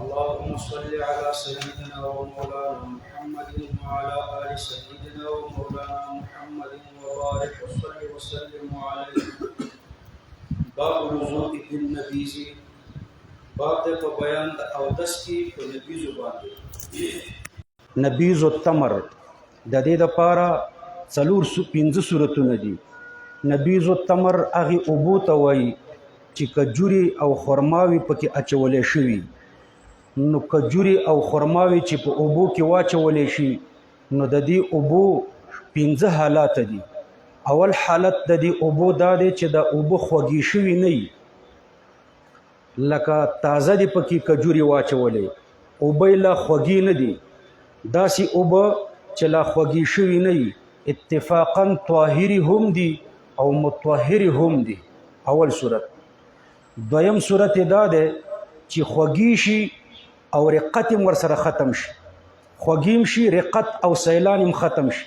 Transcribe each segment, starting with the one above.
اللهم صل على سيدنا ومولانا محمد وعلى آل سيدنا ومولانا محمد وبارك وسلم عليه. باب الوضوء بالنبيذ، باب د په بیان د اودس کې په نبیذ باندې. نبیذ التمر د دې لپاره څلور پنځه صورتونه دي. نبیذ التمر هغه اوبو ته وایي چې کجوري او خرماوي پکې اچولې شوي. نو کجوري او خرماوي چې په اوبو کې واچولې شي نو د دې اوبو پنځه حالات دي. اول حالت د دې اوبو دا دی چې د اوبو خوږې شوي نه وي، لکه تازه دي پکې کجوري واچولې، اوبه یې لا خوږې نه دي. داسې اوبه چې لا خوږې شوي نه وي اتفاقا طاهري هم دي او مطهري هم دي. اول صورت. دویم صورت دا دی چې خوږې شي او رقت هم ورسره ختم شي، خوږیم شي رقت او سیلان هم ختم شي،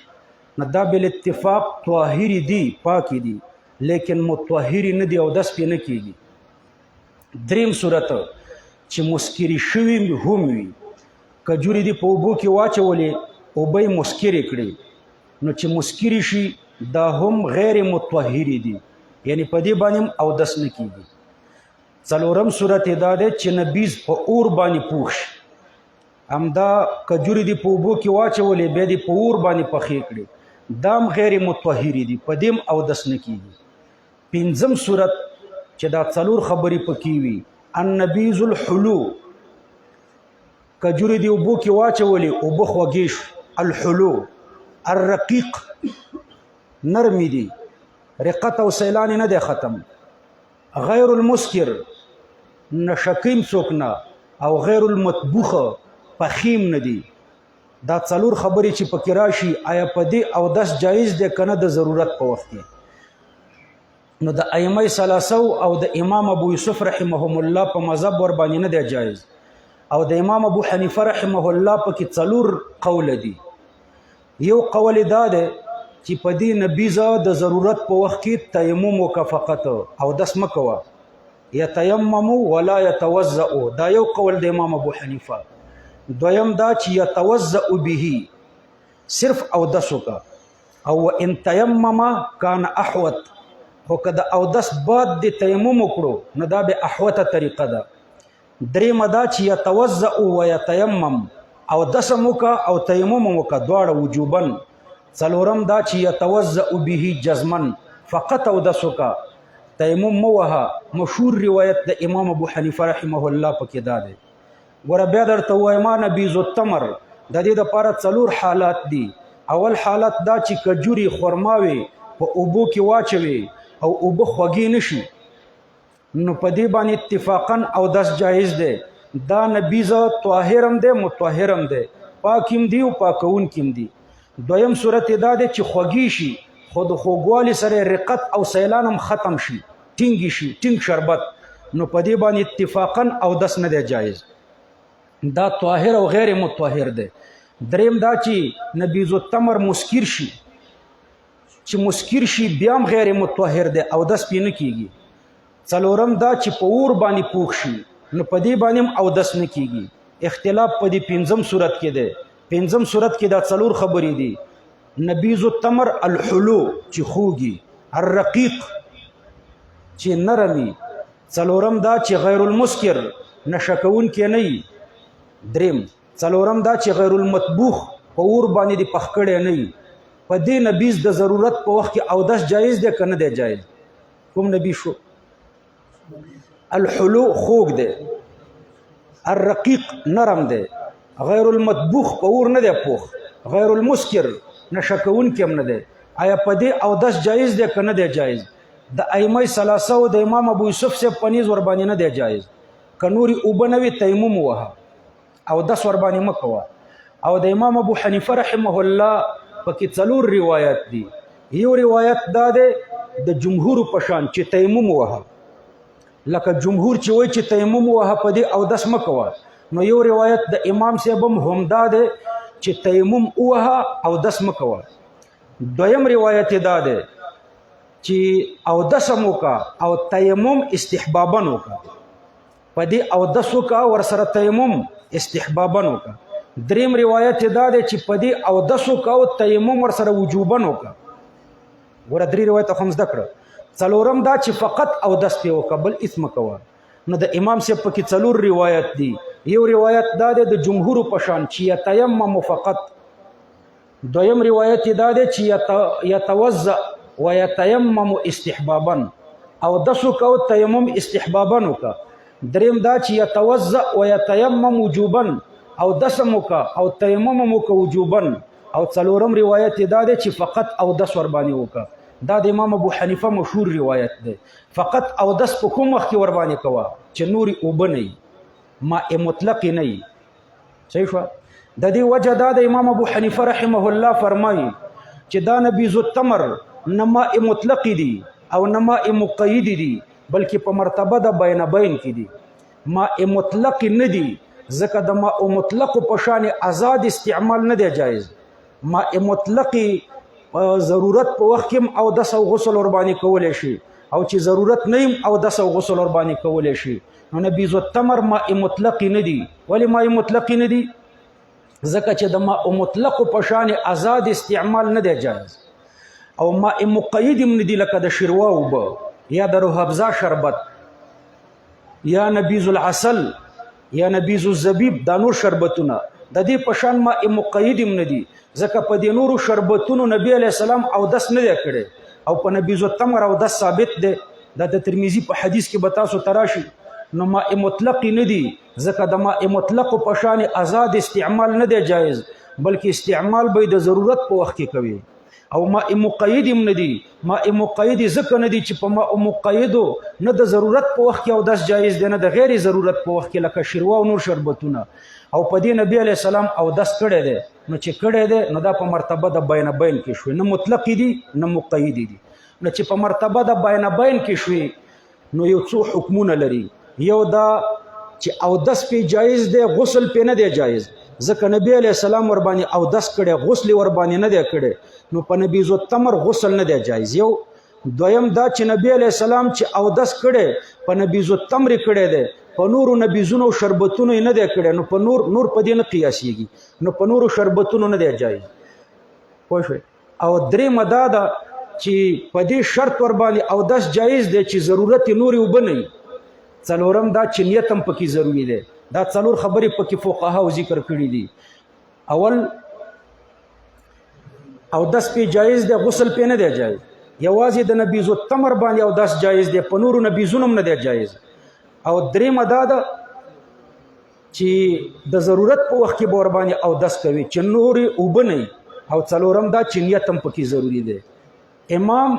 نو دا بالاتفاق طاهري دي، پاکي دي، لیکن مطهري نه دي او دس پې نه کېږي. دریم صورت چې مسکري شوي هم وي، کجوري دي په اوبو کې واچولې، اوبه یې مسکرې کړې، نو چې مسکري شي دا هم غیر مطهري دي، یعنی په دې باندې هم اودس نه کېږي. څلورم صورت دا دی چې نبیذ په اور باندې پوخ شي، همدا کجوري دي په اوبو کې واچولې بیا دې په اور باندې پخې کړې، دا هم غیر مطهري دي، په دې هم اودس نه کېږي. پنځم صورت چې دا څلور خبرې پکې وي، النبیذ الحلو، کجوري دي اوبو کې واچولې، اوبه خوږې شو، الحلو. الرقیق، نرمې دي، رقت او سیلان نه دی ختم. غیر المسکر، نشکیم څوک نه، او غیر المطبوخه، پخیم نه دي. دا څلور خبرې چې پکې راشي آیا په دې اودس جایز دی که نه د ضرورت په وخت کې؟ نو د ائمه ثلاثه او د امام ابو یوسف رحمهم الله په مذهب ور باندې نه دی جایز، او د امام ابو حنیفه رحمه الله پکې څلور قول دي. یو قول دا دی چې په دې نبیذ د ضرورت په وخت کې تیمم وکړه فقط، اودس مه کوه، یتیمموا ولا یتوضؤ، دا یو قول د امام ابو حنیفه. دویم دا چې یتوضؤ به، صرف اودس وکړه، او ان تیمم کان احوط، خو که د اودس بعد د تیمم وکړو نو دا به احوطه طریقه ده. درېمه دا چې یتوضؤ و یتیمم، اودس هم وکړه او تیمم هم وکړه، دواړه وجوبا. څلورم دا چې یتوضؤ به جزما، فقط اودس وکړه، تیمم مه وهه. مشهور روایت د امام ابو حنیفه رحمه الله پکې دا دی. ګوره بیا درته ووایم نبیذ التمر د دې دپاره څلور حالات دي. اول حالت دا چې کجوري خرماوي په اوبو کې واچوي او اوبه خوږې نه شي، نو په دې باندې اتفاقا اودس جایز دی. دا نبیذ طاهر هم دی مطهر هم دی، پاک هم دي او پاکونکي هم دي. دویم صورت دا دی چې خوږې شي خو د خوږوالي سره رقت او سیلان هم ختم شي، ټینګې شي، ټینګ شربت، نو په دې باندې اتفاقا اودس نه دی جایز، دا طاهر او غیر مطهر دی. دریم دا چې نبیذ التمر مسکر شي، چې مسکر شي بیا هم غیر مطهر دی، اودس پې نه کېږي. څلورم دا چې په اور باندې پوخ شي، نو په دې باندې هم اودس نه کېږي. اختلاف په دې پنځم صورت کې دی. پنځم صورت کې دا څلور خبرې دي. نبیذ التمر الحلو چې خوږي، الرقیق چې نرمي، څلورم دا چې غیر المسکر نشه کوونکی نه وي، دریم څلورم دا چې غیر المطبوخ په اور باندې د پخ کړی نه وي. په دې نبیذ د ضرورت په وخت کې اودس جایز دی که نه دی جایز؟ کوم نبیذ شو؟ الحلو خوږ دی، الرقیق نرم دی، غیر المطبوخ په اور نه دی پوخ، غیر المسکر نشه کوونکی هم نه دی. آیا په دې اودس جایز دی که نه دی جایز؟ د ائمه ثلاثه او د امام ابو یوسف صاحب په نیز ور باندې نه دی جایز. که نورې اوبه نه وي تیمم ووهه، اودس ور باندې مه کوه. او د امام ابو حنیفه رحمه الله پکې څلور روایت دي. یو روایت دا دی د جمهور په شان چې تیمم ووهه، لکه جمهور چې وایي چې تیمم ووهه په دې اودس مه کوه، نو یو روایت د امام صاحب هم دا دی چې تیمم ووهه اودس مه کوه. دویم روایت دا دی چې اودس هم وکړه او تیمم استحبابا وکړه. په دې اودس وکړه ورسره تیمم استحبابا وکړه. دریم روایت دا دی چې په دې اودس وکړه او تیمم ورسره وجوبا وکړه. ګوره 3 روایت خو هم زده کړه. څلورم دا چې فقط اودس پې وکړه بل هېڅ مه کوه. نو د امام صاحب پکې 4 روایت دي. یو روایت دا دی د جمهورو په شان چې یتیمم فقط. دویم روایت دا دی چې یتوضأ و یتیمم استحبابا، اودس وکړه او تیمم استحبابا وکړه. دریم دا چې یتوضأ و یتیمم وجوبا، اودس هم وکړه او تیمم هم وکړه وجوبا. او څلورم روایت دا دی چې فقط اودس ورباندې وکړه. دا د امام ابو حنیفه مشهور روایت دی. فقط اودس په کوم وخت کې ورباندې کوه چې نورې اوبه نه وي، ماء مطلق نه وي. صحیح شوه. د دې وجه دا د امام ابو حنیفه رحمه الله فرمایي چې دا نبیذ التمر نه ماء مطلق دي او نه ماء مقید دي، بلکې په مرتبه د بین بین کې دي. ماء مطلق نه دي ځکه د ماء مطلق په شان آزاد استعمال نه دی جایز. ماء مطلق ضرورت په وخت کې اودس او غسل ورباندې کولی شي، او چې ضرورت نه وي اودس او غسل ورباندې کولی شي. نو نبیذ التمر ماء مطلق نه دي. ولې ماء مطلق نه دي؟ ځکه چې د ماء مطلق په شان آزاد استعمال نه دی جایز. او ماء مقید هم نه دي لکه د شروع اوبه یا د روح افزا شربت یا نبیذ العسل یا نبیذ الزبیب، دا نور شربتونه د دې په شان ماء مقید هم نه دي. ځکه په دې نورو شربتونو نبی علیه السلام اودس نه دی کړی، او په نبیذ التمر اودس ثابت دی. دا د ترمذي په حدیث کې به تاسو ته راشي. نو ماء مطلق نه دي ځکه د ماء مطلق په شان آزاد استعمال نه دی جایز، بلکې استعمال به د ضرورت په وخت کې کوي. او ماء مقید هم نه دي. ماء مقید ځکه نه دي چې په ماء مقیدو نه د ضرورت په وخت کې اودس جایز دی، نه د غیر ضرورت په وخت کې لکه شروع او نور شربتونه. او په دې نبی علیه السلام اودس کړی دی. نو چې کړی دی نو دا په مرتبه د بین بین کې شوي، نه مطلق دي نه مقید دي. نو چې په مرتبه د بین بین کې شوي نو یو څو حکمونه لري. یو دا چې اودس پې جایز دی، غسل پې نه دی جایز، ځکه نبی علیه السلام ورباندې اودس کړی، غسل ورباندې نه دی کړی. نو په نبیذ التمر غسل نه دی جایز. یو دویم دا چې نبی علیه السلام چې اودس کړی په نبیذ التمر کړی دی، په نورو نبیذونو او شربتونو یې نه دی کړی. نو په نور په دې نه قیاسیږي، نو په نورو شربتونو نه دی جایز. پوه شوئ. او درېیمه دا ده چې په دې شرط ورباندې اودس جایز دی چې ضرورت یې نورې اوبه نه وي. څلورم دا چې نیت هم پکې ضروري دی. دا 4 خبرې پکې فقهاو ذکر کړي دي. اول اودس پې جایز دی، غسل پې نه دی جایز. یوازې د نبیذ التمر باندې اودس جایز دی، په نورو نبیذونو هم نه دی جایز. او درېیمه دا ده چې د ضرورت په وخت کې به ورباندې اودس کوي چې نورې اوبه نه وي. او څلورم دا چې نیت هم پکې ضروري دی. امام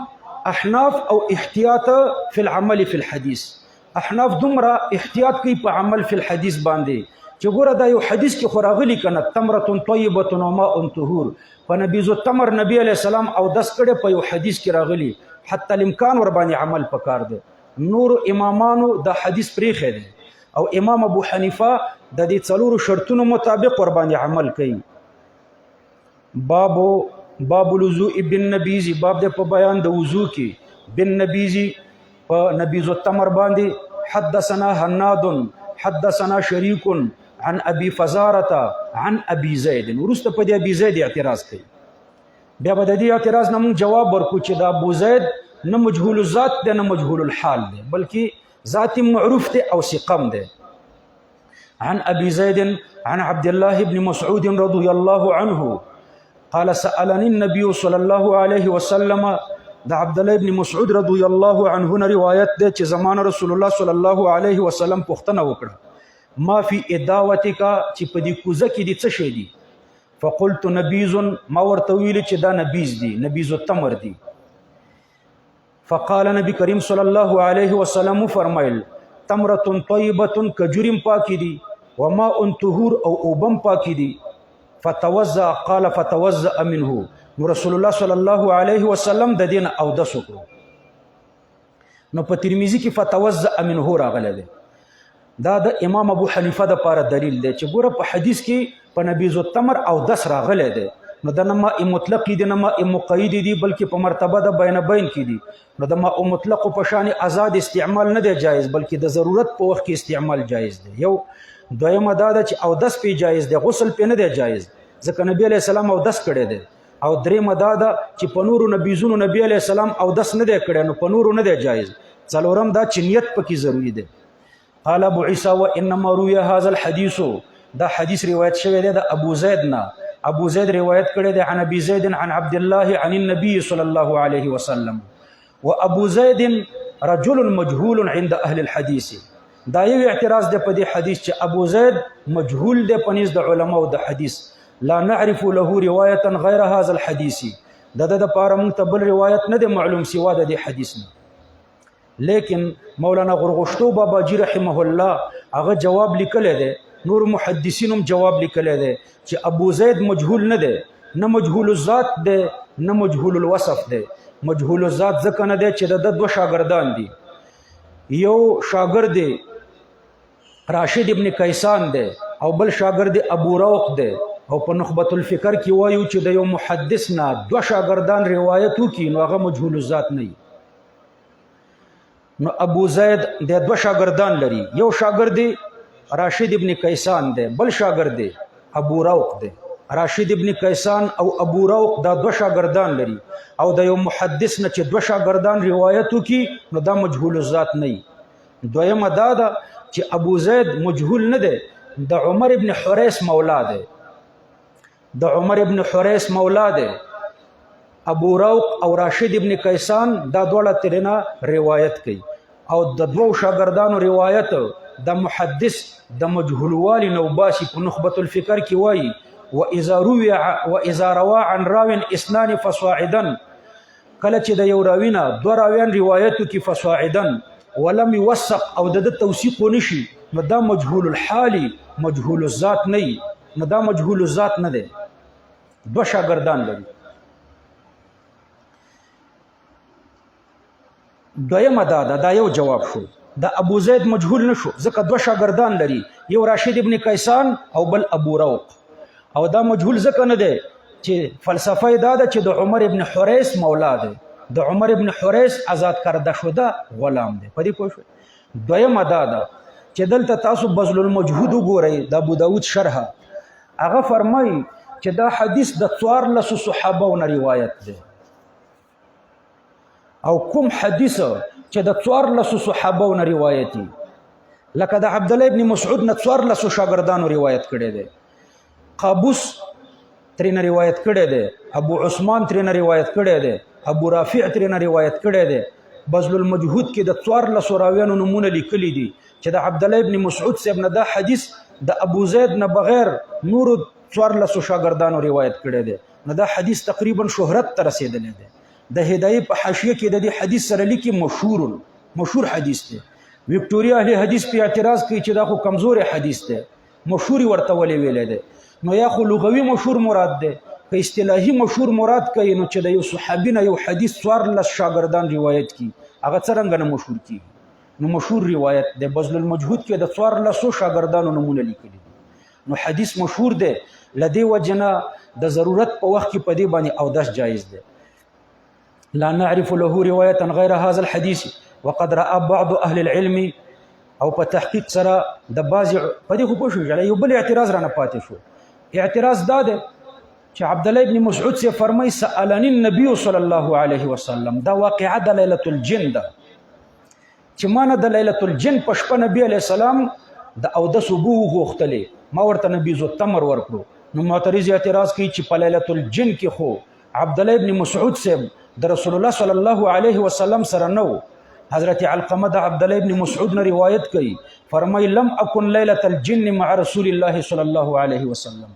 احناف او احتیاط فی العمل فی الحدیث، احناف دومره احتیاط کوي په عمل فی الحدیث باندې چې ګوره دا یو حدیث کې خو راغلي که نه تمرة طیبة و ماء طهور. په نبیذ التمر نبی علیه السلام اودس کړی په یو حدیث کې راغلي، حتی الامکان ورباندې عمل پکار دی. نور امامانو د حدیث پریښی دی، او امام ابو حنیفه د دې 4 شرطونو مطابق ورباندې عمل کوي. باب الوضوء بالنبیذ، باب د په بیان د وضو کې بالنبیذ په نبیذ التمر باندې. حدثنا هناد حدثنا شریک عن ابي فزارة عن ابي زید. ورسته په دې ابي زید اعتراض کوي. بیا به د دې اعتراض نه موږ جواب ورکو چې دا ابو زید نه مجهول الذات دی نه مجهول الحال دی، بلکې ذات معروف دی او ثقم دی. عن ابي زید عن عبد الله بن مسعود رضي الله عنه قال سألني النبي صلى الله عليه وسلم. دا عبد الله بن مسعود رضی الله عنه نه روایت ده چې زمانه رسول الله صلی الله علیه وسلم پوښتنه وکړه ما فی اداوتک چې په دې کوزه کې دي څه شی دي؟ فقلت نبیذ، ما ورته ویل چې دا نبیذ دي، نبیذ التمر دي. فقال نبی کریم صلی الله علیه وسلم فرمایل تمرة طیبة کجورم پاکی دي و ماء طهور او اوبم پاکی دي. فتوضأ، قال فتوضأ منه. نو رسول الله صلی الله علیه وسلم د دین اودس وکړو. نو په ترمذی کې فتوضأ منه راغلی دی. دا د امام ابو حنیفه د پاره دلیل دی چې ګوره په حدیث کې په نبیذ التمر اودس راغلی دی، نو د نه ماء مطلق دي نه ماء مقید دي بلکې په مرتبه د بین بین کې دي. نو د ماء مطلق په شان آزاد استعمال نه دی جایز بلکې د ضرورت په وخت کې استعمال جایز دی. یو دویمه دا ده چې اودس پې جایز دی، غسل پې نه دی جایز ځکه نبی علیه السلام اودس کړی دی. او دریمه دا ده چې په نورو نبیزونو نبی علیه السلام اودس نه دی کړی نو په نورو نه دی جایز. څلورم دا چې نیت پکې ضروری دی. قال ابو عیسی وانما روی هذا الحديث، دا حدیث روایت شوی دی د ابو زید نه. ابو زید روایت کړی دی عن ابي زید عن عبد الله عن النبي صلى الله عليه وسلم. وابو زید رجل مجهول عند اهل الحديث. دا یو اعتراض دی په دې حدیث چې ابو زید مجهول دی په نزد د علماو د حدیث. لا نعرف له روایتا غیر هذا الحديث، د د لپاره موږ ته بل روایت نه دی معلوم سوا د دې حدیث نه. لیکن مولانا غرغشتو باباجي رحمه الله هغه جواب لیکلی دی، نور محدثین هم جواب لیکلی دی چې ابو زید مجهول نه دی، نه مجهول الذات دی نه مجهول الوصف دی. مجهول الذات ځکه نه دی چې د دوه شاګردان دي، یو شاګرد راشد ابن کیسان دی او بل شاګرد ابو روق دی. او په نخبة الفکر کې وایو چې د یو محدث نه دوه شاګردان روایت وکړي نو هغه مجهول الذات نه وي. نو ابو زید د دوه شاګردان لري، یو شاګرد راشد ابن کیسان دی، بل شاګرد ابو روق دی. راشد ابن کیسان او ابو روق دا دوه شاګردان لري او د یو محدث نه چې دوه شاګردان روایت وکړي نو دا مجهول الذات نه وي. دویمه دا ده چې ابو زید مجهول نه دی، د عمر ابن حریث مولا دی، د عمر ابن حریث مولا دی. ابو روق او راشد ابن کیسان دا دواړه ترنه روایت کوي او د دوو شاګردانو روایت د محدث د مجهولوالي نه وباسي. په نخبة الفکر کې وایي واذا روى عن راو اثنان فصاعدا، کله چې د یو راوي نه دوه راویان روایت وکړي فصاعدا ولم يوثق او د توثیق ونشي نو دا مجهول الحال مجهول الذات نه وي، نو دا مجهول الذات نه دی، دوه شاګردان لري. دویمه دا یو جواب شو. د ابو زید مجهول نشو ځکه دوه شاګردان لري، یو راشد ابن کیسان او بل ابو روق. او دا مجهول ځکه نه دی چې فلسفه دا ده چې د عمر ابن حریث مولا دی، د عمر ابن حریث آزاد کرده شده غلام دی. په دې پوه شئ. دویمه دا ده چې دلته تاسو بذل المجهود وګورئ د ابو داود شرحه، هغه فرمایي چې دا حدیث د 14 صحابو نه روایت دی او کوم حدیث چې د 14 صحابو نه روایت دي لکه د عبد الله ابن مسعود نه 14 شاګردانو روایت کړي دي، قابوس ترنه روایت کړي دي، ابو عثمان ترنه روایت کړي دي، ابو رافع ترنه روایت کړي دي. بذل المجهود کې د 14 راویانو نمونه لیکلي دي چې د عبد الله ابن مسعود صاحب نه دا حدیث د ابو زید نه بغیر نور 14 شاګردانو روایت کړي دي. نو دا حدیث تقریبا شهرت ته رسیدلی دی. د هدایه په حاشیه کې د دې حدیث سره لیکي مشهور حدیث دی. وکټوریا اهل حدیث په اعتراض کوي چې دا خو کمزور حدیث دی، مشهور ورته ولې ویلې دی. نو یا خو لغوي مشهور مراد دی که اصطلاحي مشهور مراد کوي نو چې د یو صحابي نه یو حدیث 14 شاګردان روایت کی هغه څرنګه نه مشهور کی. نو مشهور روایت دی. بذل المجهود کې د 14 شاګردانو نمونه لیکلي نو حدیث مشهور دی. لدی وجنا د ضرورت په وخت کې په دې باندې اودس جایز دی. لا نعرف له روايه غير هذا الحديث وقد راى بعض اهل العلم او په تحقیق سره د بعض په دې خو پوه شو یو بل اعتراض رانه پاتې شو. اعتراض دا دی چې عبد الله ابن مسعود سے فرمای سالنی النبي صلی الله علیه وسلم، دا واقعه د ليله الجن ده چې مانه د ليله الجن په شپه نبی علیہ السلام د اودس وبو غوښتلې، ما ورته نبی زو تمر ورکړو. نو معترض اعتراض کوي چې په ليله الجن کې خو عبد الله ابن مسعود سے د رسول الله صلی الله علیه وسلم سره نو. حضرت علقمه د عبد الله ابن مسعود نه روایت کوي، فرمای لم اكن ليله الجن مع رسول الله صلی الله علیه وسلم،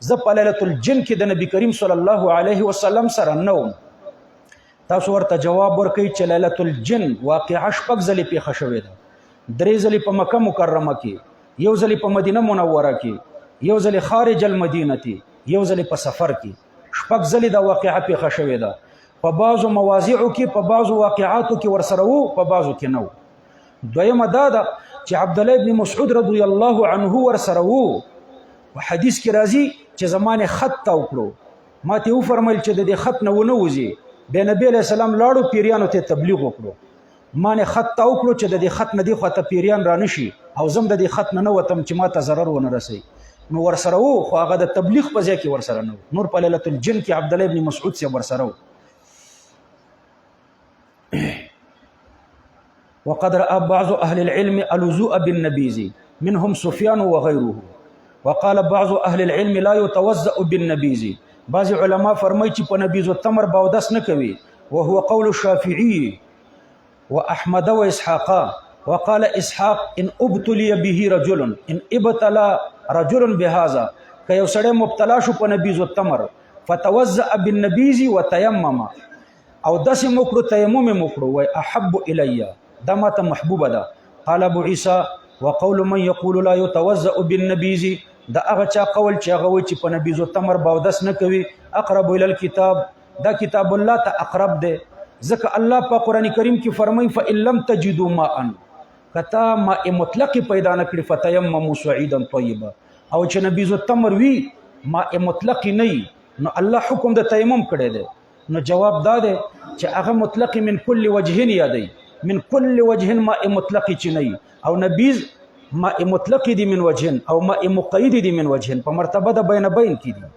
زه په ليله الجن کې د نبی کریم صلی الله علیه وسلم سره نو. تاسو ورته جواب ورکړئ چې ليله الجن واقعه شپږ ځلې پیښه شوې ده. 3 ځلې په مکه مکرمه کې، 1 ځلې په مدینه منوره کې، 1 ځلې خارج المدینه کې، 1 ځلې په سفر کې. شپږ ځلې دا واقعه پیښه شوې ده. په بعضو مواضعو کې په بعضو واقعاتو کې ورسره وو، په بعضو کې نو. دویمه دا ده چې عبد الله ابن مسعود رضی الله عنه ورسره وو. په حدیث کې راځي چې زمانه خط تا وکړو ما ته وفرمایل چې د دې خط نه ونه وځي. بیا نبی علیه السلام لاړو پیریانو ته تبلیغ وکړو. ما نه خط ته وکړو چې د دې خط نه دې خواته پیریان را نشي او زم د دې خط نه وتم چې ما ته ضرر ونه رسي. نو ورسره وو خو هغه د تبلیغ په ځای کې ورسره نه و. نور په لیلة الجن کې عبدالله ابن مسعود صاحب ورسره و. وقد رأى بعض أهل العلم اللزوء بالنبيذ منهم سفيان وغيره وقال بعض أهل العلم لا يتوضأ بالنبيذ. بعض علماء فرمایي چې په نبیذ التمر باودس نه کوي وهو قول الشافعي وأحمد وإسحاق. وقال إسحاق إن ابتلي به رجل إن ابتلى رجل بهذا که یو سړی مبتلا شو په نبیذ التمر فتوضأ بالنبيذ وتيمم او داسې مکړو تیمم مکړو وای احب الی دا ماته محبوبه ده. قال ابو عیسی وقول من يقول لا يتوضأ بالنبيذ دا هغه چا قول چې هغه وایي چې په نبیذ التمر باودس نه کوي اقرب الى الكتاب دا کتاب الله ته اقرب ده. ځکه الله په قرآن کریم کې فرمایي فإن لم تجدوا ماء کتا ماء مطلق پیدا نه کړي فتیمموا صعیدا طیبا او چې نبیذ التمر وی ماء مطلق نه نو الله حکم د تیمم کړی دی. نو جواب دا دی چې هغه مطلق من کل وجه یادی من کل وجه ماء مطلق چې نه او نبیذ ماء مطلق دی من وجه او ماء مقید دی من وجه په مرتبه د بین بین کې دی.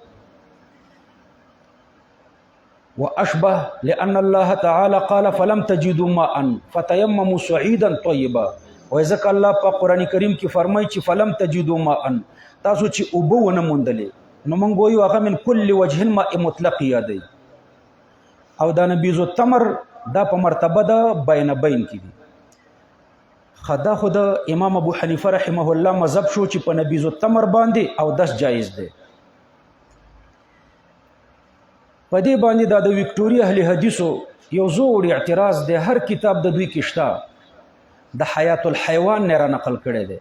وأشبه لأن الله تعالى قال فلم تجدوا ماء فتيمموا صعيدا طيبا. وذكر الله په قرآن کریم کې فرمایي چې فلم تجدوا ماء تاسو چې اوبه ونه موندلې نو موږ وایو هغه من کل وجه ماء مطلق یادی او دا نبیذ التمر دا په مرتبه د بین بین کې دی. خدا خود امام ابو حنیفه رحمه الله مذهب شو چې په نبیذ التمر باندې او دس جایز دی. په دې باندې دا د وکټوریا اهل حدیثو یو زوړ اعتراض دی. هر کتاب د دوی کې شته. د حیات الحیوان نه را نقل کړی دی.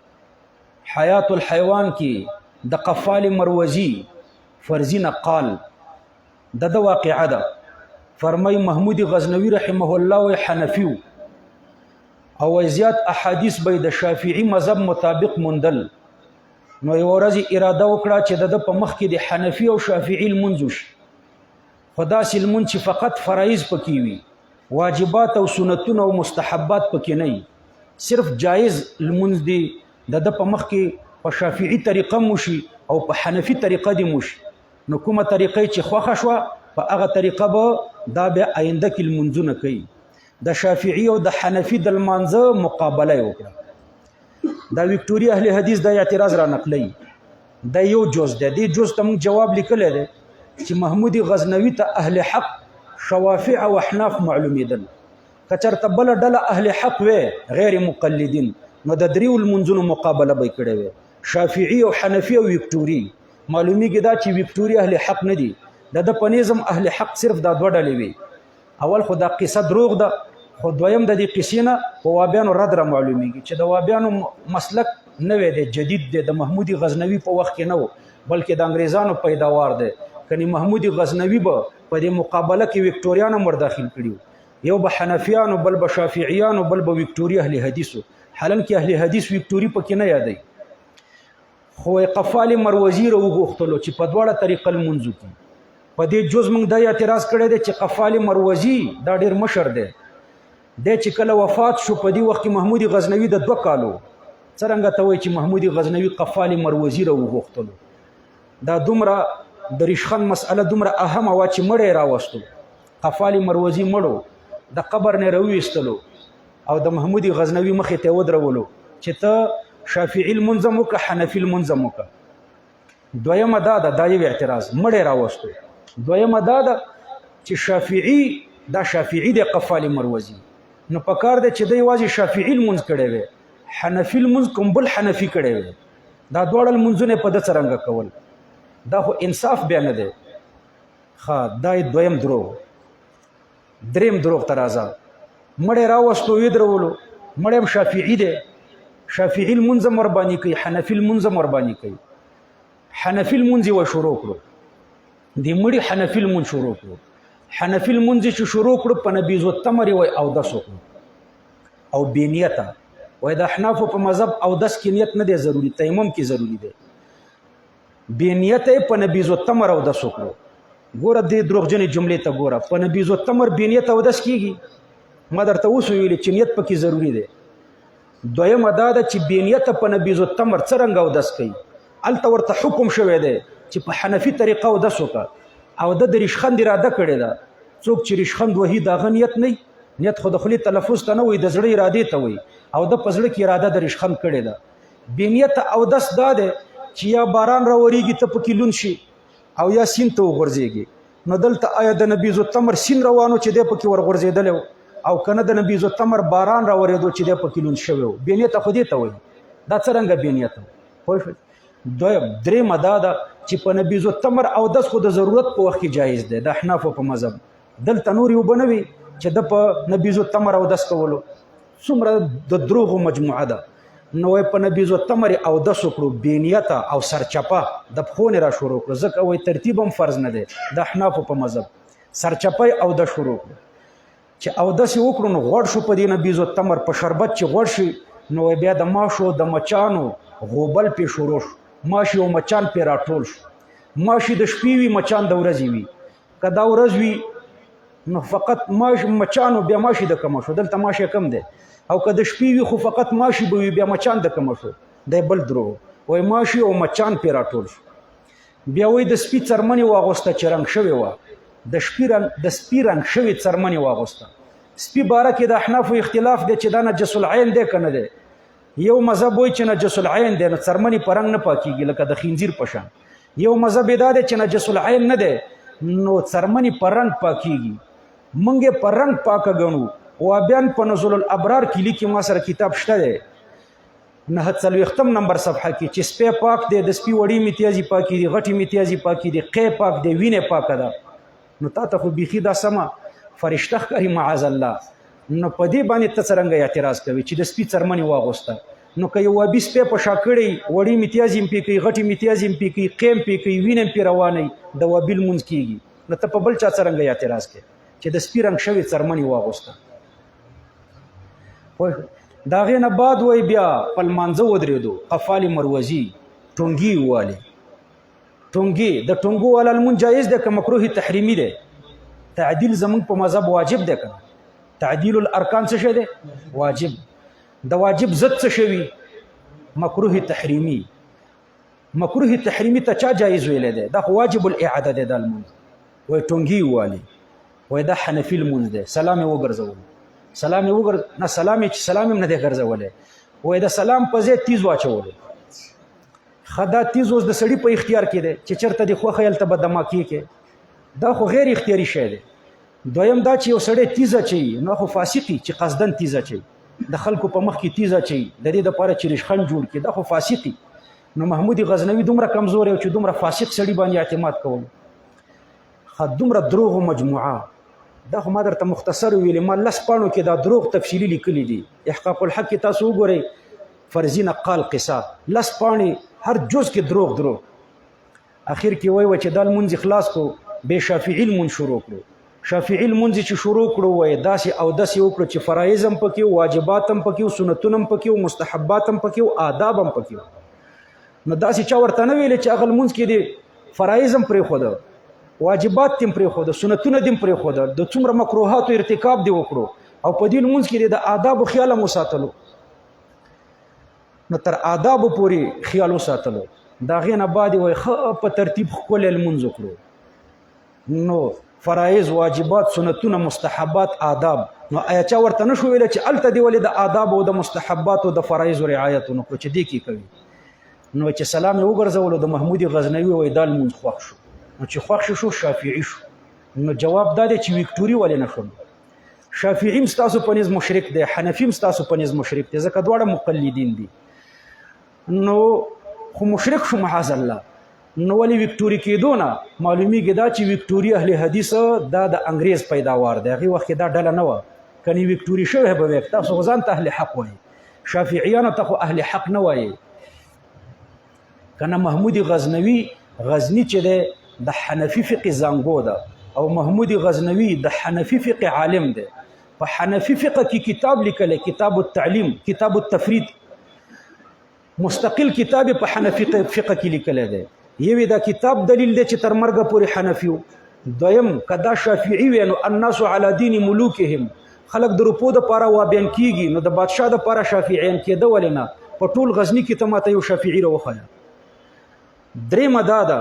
حیات الحیوان کې د قفال مروزی فرزی نقال د واقعه ده. فرمای محمود غزنوی رحمه الله و حنفی او زیات احادیث به د شافعی مذهب مطابق مندل. نو یو ورځ اراده وکړه چې د په مخ کې د حنفی او شافعی المنځ خدا سلمون چې فقط فرایض پکې وي واجبات او سنتونه او مستحبات پکې نه صرف جایز المنځ دی د په مخ کې په شافعي طریقه موشي او په حنفي طریقه دی موشي. نو کومه طریقه چې خوښه شوه په هغه طریقه به دا بیا آینده کې المنځونه کوي. د شافعي او د حنفي د المانځه مقابله وکړه. دا وکټوریا اهل حدیث دا اعتراض را نقلی. دا یو جز دی. دې جز ته موږ جواب لیکلی دی چې محمود غزنوی ته اهل حق شوافع او احناف معلومیدل. کچرته بل ډله اهل حق وې غیر مقلدین نو د دریو المنځونو مقابله به کړې وې شافعي او حنفي او وکټوري. معلومیږي دا چې وکټوري اهل حق نه دي. د په نظم اهل حق صرف دا دوه ډلې وي. اول خو دا قصه دروغ ده خو دویم د دې قصې نه په وابیانو رد را معلومیږي چې د وابیانو مسلک نوی دی جدید دی. د محمود غزنوي په وخت کې نه و بلکې د انګریزانو پیداوار دی. کنی محمود غزنوی به په دې مقابله کې وکټوریانو مر داخل کړیو. یو به حنفیانو بل به شافعیانو بل به وکټوري اهل حدیثو. حالن کې اهل حدیث وکټوري پکې نه یادای. خو قفال مروزی رو غوښتلو چې په دواړه طریقه المنځو کې په دې جز موږ دا اعتراض کړی دی چې قفال مروزی دا ډیر مشر دی. د چې کله وفات شو په دې وخت کې محمود غزنوی د 2 کالو څنګه ته وایي چې محمود غزنوی قفال مروزی رو غوښتلو. دا دومره د ریشخند مسأله دومره اهمه وا چې مړی راوستو. قفال مروزی مړو د قبر نه راویستلو او د محمود غزنوی مخې ته ودرولو چې ته شافعی المنظم وکړه حنفی المنظم وکړه. دویمه دا ده دا یو اعتراض مړی راوستو. دویمه دا ده چې شافعی دا شافعی د قفال مروزی نو پکار ده چې د یوازې شافعی المنځ کړی وي حنفی المنځ کوم بل حنفی کړی وي. دا دواړه المنځونه په د څرنګه کول دا خو انصاف بیا نه دی. دا دویم دروغ. دریم دروغ ترازه مړی راوستو ودرولو. مړی شافعي دی. شافعي المنځ مربانی کوي حنفي المنځ مربانی کوي. حنفي المنځ و شروع کړو دی مړی حنفي المنځ شروع کړو. حنفي المنځ چې شروع کړو په نبیذ التمر و او دسو او بنیته و د احناف په مذهب او دس کې نیت نه دی ضروری تیمم کې ضروری دی. بنیته په نبیذ التمر او دسو کړو ګوره دې دروغجنې جملې ته ګوره په نبیذ التمر بې نیت اودس کېږي ما درته اوس ویلې چې نیت پکې ضروري دی دویمه دا ده چې بې نیته په نبیذ التمر څرنګه اودس کوي هلته ورته حکم شوی دی چې په حنفي طریقه اودس وکړه او د ریشخند اراده کړې ده څوک چې ریشخند وهي د هغه نیت نه نیت خو د خولې تلفظ ته نه وایي د زړه ارادې ته وایي او د په زړه کې اراده د ریشخند کړې ده بې نیته اودس دا دی چې یا باران راورېږي ته پکې لون شي او یا سیند ته وغورځېږي نو دلته آیا د نبیذ التمر سیند روانو چې دی پکې ورغورځېدلی او کنه د نبیذ التمر باران راورېدو چې دی پکې لون شوی و بې نیته خو دې ته وایي دا څرنګه بې نیته پوه شوې درېیمه دا ده چې په نبیذ التمر اودس خو د ضرورت په وخت کې جایز دی د احنافو په مذهب دلته نورې اوبه نه وي چې د په نبیذ التمر اودس کولو څومره د دروغو مجموعه ده نو په نبیذ التمر اودس وکړو بې نیته او سرچپه د پښو نه را شروع کړو ځکه وایي ترتیب هم فرض نه دی د احنافو په مذهب سرچپه یې اودس شروع کړو چې اودس یې وکړو نو غوړ شو په دې نبیذ التمر په شربت چې غوړ شي نو بیا د ماشو د مچانو غوبل پې شروع شو ماشي او مچان پې راټول شو ماشي د شپې وي مچان د ورځې وي که دا ورځ وي نو فقط مچانو بیا ماشي د کمه شو دلته ماشي کم دی او که د شپې وي خو فقط ماشي به وي بیا مچان د کمه شو دی بل درو وایي ماشي او مچان پې راټول شو بیا وایي د سپي څرمنې واغوسته چې رنګ شوې وه د سپي رنګ شوې څرمنې واغوسته سپي باره کې د احنافو اختلاف دی چې دا نجس العین دی که نه دی یو مذهب وایي چې نجس العین دی نو څرمنې په رنګ نه پاکېږي لکه د خنزیر په شان یو مذهب یې دا دی چې نجس العین نه دی نو څرمنې په رنګ پاکېږي موږ یې په رنګ پاکه ګڼو وابیان په نزول الابرار کې لیکي ما سره کتاب شته دی 940 نمبر صفحه کې چې سپی پاک دی د سپي وړي امتیازي پاکي دي غټي امتیازي پاکي دي قی پاک دی وینې پاکه ده نو تا ته خو بیخي دا سمه فرشته ښکاري معاذ الله نو په دې باندې ته څرنګه اعتراض کوي چې د سپي څرمنې واغوسته نو که یو وابي سپی په شا کړی وړي امتیازي هم پې کوي غټي امتیازي هم پې کوي قی هم پې کوي وینې هم پې روانوي د وابي لمونځ کېږي نو ته په بل چا څرنګه اعتراض کوي چې د سپي رنګ شوې څرمنې واغوسته د هغې نه بعد وایي بیا په لمانځه ودرېدو قفال مروزي ټونګي والي ټونګي د ټونګو والا لمونځ جایز دی که مکروه تحریمي دی تعدیل زمونږ په مذهب واجب دی که تعدیل الارکان څه شی دی واجب د واجب ضد څه شوي مکروه تحریمي مکروه تحریمي ته چا جایز ویلی دی دا خو واجب الاعاده دی دا لمونځ وایي ټونګي والي وایي دا حنفي لمونځ دی سلام یې وګرځولو سلام یې نه سلام یې چې سلام یې نه دی ګرځولی وایي د سلام په ځای تیز واچولو ښه دا تیز اوس د سړي په اختیار کې دی چې چېرته دې خوښه هلته به دماکې کې دا خو غیر اختیاري شی دی دویم دا چې یو سړی تیز اچوي نو خو فاسقي چې قصدن تیز اچوي د خلکو په مخ کې تیز اچوي د دې دپاره چې ریشخند جوړ کړي دا خو فاسقي نو محمود غزنوي دومره کمزور یو چې دومره فاسق سړي باندې اعتماد کوم ښه دومره دروغو مجموعه دا خو ما درته مختصر ویلې ما 10 پاڼو کې دا دروغ تفصیلي لیکلي دي احقاق الحق کې تاسو وګورئ فرضي نقال قصه 10 پاڼې هر جز کې دروغ اخر کې وایي چې دا لمونځ خلاص کو به شافعي لمونځ شروع کړو شافعي لمونځ چې شروع کړو وایي داسې اودس یې وکړو چې فرایض هم پکې وو واجبات هم پکې وو سنتونه هم پکې وو مستحبات هم پکې وو آداب هم پکې وو نو داسې چا ورته نه ویلې چې هغه لمونځ کې دي فرایض هم پرېښوده واجبات دې هم پرېښوده سنتونه دې هم پرېښوده د څومره مکروهاتو ارتکاب دې وکړو او په دې لمونځ کې د آدابو خیال هم وساتلو نو تر آدابو پورې خیال وساتلو د هغې نه بعد یې وایي ښه په ترتیب ښکلی لمونځ وکړو نو فرایض واجبات سنتونه مستحبات آداب نو آیا چا ورته نه شو ویلی چې هلته دې ولې د آدابو او د مستحباتو د فرایضو رعایت ونه کړو چې دې کې کوي نو چې سلام یې وګرځولو د محمود غزنوي وایي دا لمونځ خوښ شو نو چې خوښ شو شافعي شو نو جواب دا دی چې ویکټوري ولې نه شول شافعي هم ستاسو په نظم مشرک دی حنفي هم ستاسو په نظم مشرک دی ځکه دواړه مقلدین دي نو خو مشرک شو معاذ الله نو ولې ویکټوري کېدو نه معلومیږي دا چې ویکټوري اهل حدیث دا د انګریز پیداوار دی هغې وخت کې دا ډله نه وه کنې ویکټوري شوی به وی تاسو خو ځان ته اهل حق وایي شافعیانو ته خو اهل حق نه وایي کنه محمود غزنوي غزني چې دی د حنفي فقه زانګو ده او محمود غزنوي د حنفي فقه عالم دی په حنفي فقه کې کتاب لیکلی کتاب التعلیم کتاب التفرید مستقل کتاب په حنفي فقه کې لیکلی دی یوې دا کتاب دلیل دی چې تر مرګه پورې حنفي و دویم کدا شافعي وي نو الناس علی دین ملوکهم خلق د روپو د پاره وابین کیږي نو د بادشاه د پاره شافعیان کېده ولنه په ټول غزنی کې ته ماته یو شافعي راوخایا درېمه دا ده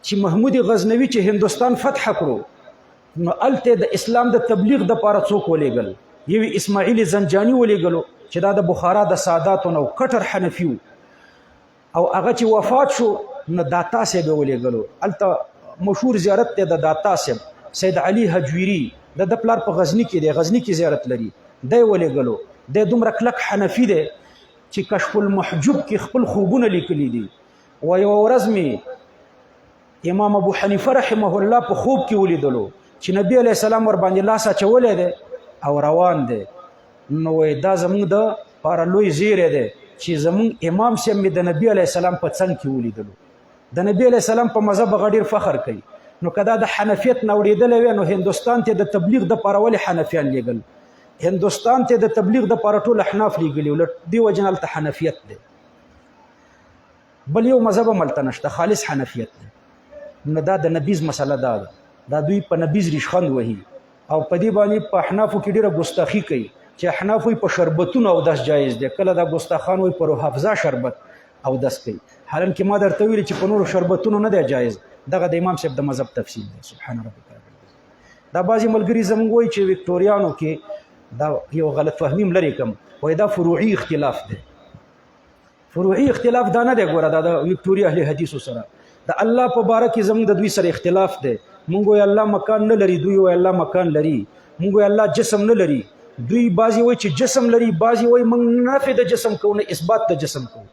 چې محمود غزنوي چې هندوستان فتح کړو نو الته د اسلام د تبلیغ د پاره څوک ولېګل یو اسماعیل زنجانی ولېګلو چې دا د بخارا د ساداتو نو کټر حنفیو او هغه چې وفات شو نو داتا صاحب ولېګلو الته مشهور زیارت ته د داتا صاحب سید علي حجویری د پلار په غزنی کې دی غزنی کې زیارت لري دی ولېګلو د دومره کلک حنفي دی چې کشف المحجوب کې خپل خوبونه لیکلي دي و یو ورځ می امام ابو حنیفه رحمه الله په خوب کې ولیدلو چې نبی علیه السلام ور باندې لاس اچولی دی او روان دی نو دا زموږ د پاره لوی زیری دی چې زموږ امام صاحب مې د نبی علیه السلام په څنګ کې ولیدلو د نبی علیه السلام په مذهب هغه ډېر فخر کوي نو که دا د حنفیت نه اورېدلی وی نو هندوستان ته د تبلیغ دپاره ولې حنفیان لېږل هندوستان ته د تبلیغ دپاره ټول احناف لېږلي له دې وجې نه هلته حنفیت دی بل یو مذهب هم هلته نشته خالص حنفیت دی نو دا د نبیز مسله دا ده دا دوی په نبیز ریشخند وهي او په دې باندې په احنافو کې ډېره ګستاخي کوي چې احناف وایي په شربتونو اودس جایز دی کله دا ګستاخان وایي په روح افزا شربت اودس کوي حالانکه ما درته ویلي چې په نورو شربتونو نه دی جایز دغه د امام صاحب د مذهب تفصیل دی سبحان ربک دا بعضې ملګري زموږ وایي چې وکټوریانو کې دا یو غلط فهمي هم لرې کړم وایي دا فروعي اختلاف دی فروعي اختلاف دا نه دی ګوره دا د وکټوریا اهل حدیثو سره د الله په باره کې زموږ د دوی سره اختلاف دی مونږ وایي الله مکان نه لري دوی وایي الله مکان لري مونږ وایي الله جسم نه لري دوی بعضې وایي چې جسم لري بعضې وایي موږ نفي د جسم کوو نه اثبات د جسم کوو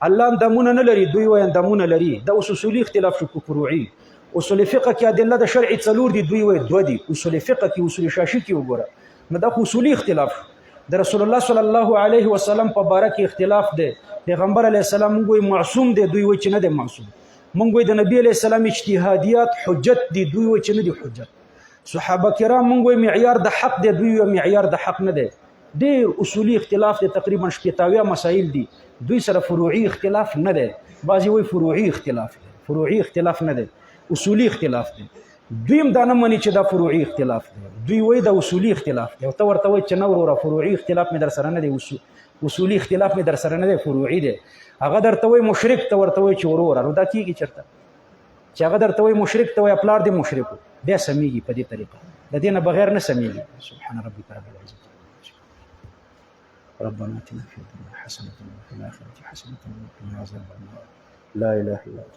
الله اندامونه نه لري دوی وایي اندامونه لري دا اوس اصولي اختلاف شو فروعي اصول فقه کې ادله د شرع څلور دي دوی وایي دوه دي اصول فقه کې اصول شاشي کې وګوره نو دا اصولي اختلاف د رسول الله صلی الله علیه وسلم په باره کې اختلاف دی پیغمبر علیه السلام موږ وایي معصوم دی دوی وایي چې نه دی معصوم موږ وایي د نبی علیه السلام اجتهادیات حجت دي دوی وایي چې نه دي حجت صحابه کرام موږ وایي معیار د حق دی دوی وایي معیار د حق نه دی ډېر اصولي اختلاف دی تقریبا شپېتاویه مسایل دي دوی سره فروعي اختلاف نه دی بعضې وایي فروعي اختلاف دی فروعي اختلاف نه دی اصولي اختلاف دی دوی هم دا نه مني چې دا فروعي اختلاف دی دوی وایي دا اصولي اختلاف دی او ته ورته وایي چې نه وروره فروعي اختلاف مې در سره نه دی اصولي اختلاف مې در سره نه دی فروعي دی هغه درته وایي مشرک ته ورته وایي چې وروره نو دا کېږي چېرته چې هغه درته وایي مشرک ته وایي پلار دې مشرک و بیا سمیږي په دې طریقه د دې نه بغیر نه سمیږي سبحان ربک رب العزة ربنا اتنا في الدنيا حسنة وفي الآخرة حسنة وقنا عذاب النار لا إله إلا الله